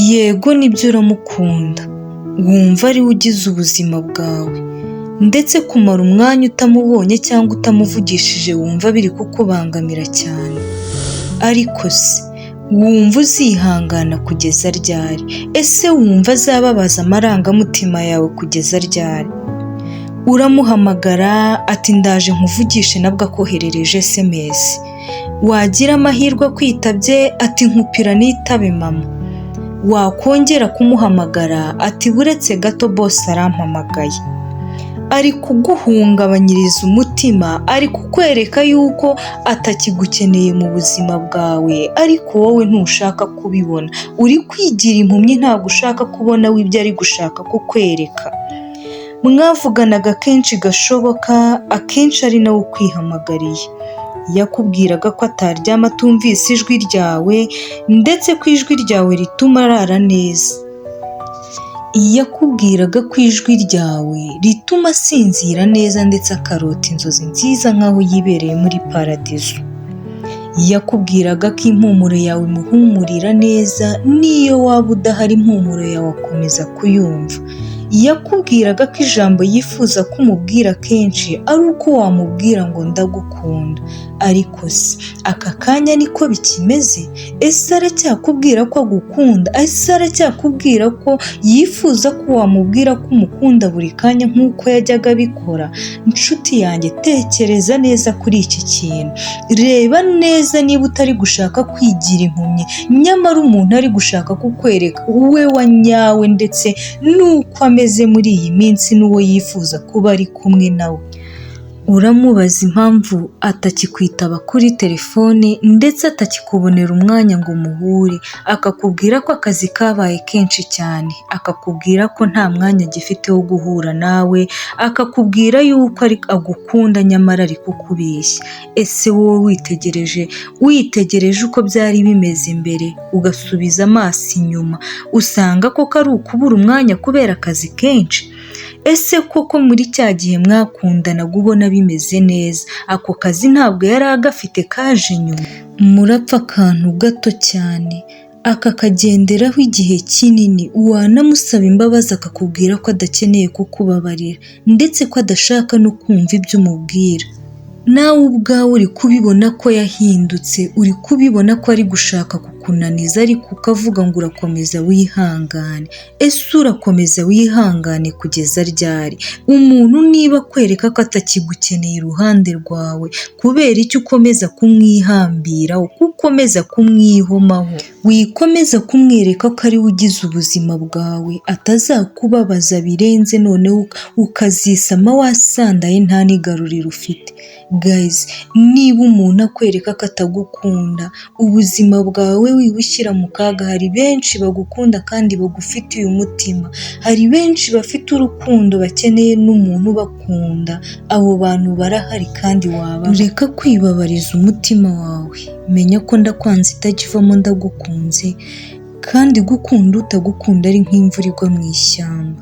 Yego nibyo uramukunda, wumva ari we ugize ubuzima bwawe, ndetse kumara umwanya utamubonye cyangwa utamuvugishije wumva biri kukubangamira cyane. Ariko se wumva uzihangana kugeza ryari? Ese wumva azababaza amarangamutima yawe kugeza ryari? Uramuhamagara ati ndaje nkuvugishe nabwo akoherereje SMS, wagira amahirwe akwitabye ati nkupira nitabe mama, wakongera kumuhamagara ati buretse gato boss arampamagaye. Ari kuguhungabanyiriza umutima, ari kukwereka yuko atakigukeneye mu buzima bwawe, ariko wowe ntushaka kubibona, uri kwigira impumyi, ntabwo ushaka kubona w'ibyo ari gushaka kukwereka. Mwavuganaga kenshi gashoboka, akenshi ari nawe ukwihamagariye. Yakubwiraga ko ataryama atumvise ijwi ryawe, ndetse ko ijwi ryawe rituma arara neza. Yakubwiraga ko ijwi ryawe rituma asinzira neza ndetse akarota inzozi nziza nk'aho yibereye muri paradizo. Yakubwiraga ko impumuro yawe imuhumurira neza, n'iyo waba udahari impumuro yawe akomeza kuyumva. Yakubwiraga ko ijambo yifuza ko umubwira kenshi ari uko wamubwira ngo ndagukunda. Ariko se aka kanya niko bikimeze? Ese aracyakubwira ko agukunda? Ese aracyakubwira ko yifuza ko wamubwira ko umukunda buri kanya nk'uko yajyaga abikora? Inshuti yanjye, tekereza neza kuri iki kintu, reba neza niba utari gushaka kwigira impumyi, nyamara umuntu ari gushaka kukwereka we wa nyawe, ndetse n'uko ameze muri iyi minsi n'uwo yifuza kuba ari kumwe nawe. Uramubaza impamvu atakikwitaba kuri telefone, ndetse atakikubonera umwanya ngo muhure, akakubwira ko akazi kabaye kenshi cyane, akakubwira ko nta mwanya agifite wo guhura nawe, akakubwira yuko agukunda nyamara ari kukubeshya. Ese wowe witegereje uko byari bimeze mbere, ugasubiza amaso inyuma, usanga koko ari ukubura umwanya kubera akazi kenshi? Ese koko muri cya gihe mwakundanaga ubona bimeze neza, ako kazi ntabwo yari agafite kaje nyuma? Murapfa akantu gato cyane, akakagenderaho igihe kinini, wanamusaba imbabazi akakubwira ko adakeneye kukubabarira, ndetse ko adashaka no kumva ibyo umubwira. Nawe ubwawe uri kubibona ko yahindutse, uri kubibona ko ari gushaka kukunaniza, ariko ukavuga ngo urakomeza wihangane. Ese urakomeza wihangane kugeza ryari? Umuntu niba akwereka ko atakigukeneye iruhande rwawe, kubera icyo ukomeza kumwihambiraho, ukomeza kumwihomaho? Wikomeza kumwereka ko ari we ugize ubuzima bwawe, atazakubabaza birenze, noneho ukazisama wasandaye nta n'igaruriro ufite. Guys, niba umuntu akwereka ko atagukunda, ubuzima bwawe wiwushyira mu kaga. Hari benshi bagukunda kandi bagufitiye umutima, hari benshi bafite urukundo bakeneye n'umuntu ubakunda. Abo bantu barahari kandi reka kwibabariza umutima wawe. Menya ko ndakwanze itakivamo ndagukunze, kandi gukunda utagukunda ari nk'imvura igwa mu ishyamba.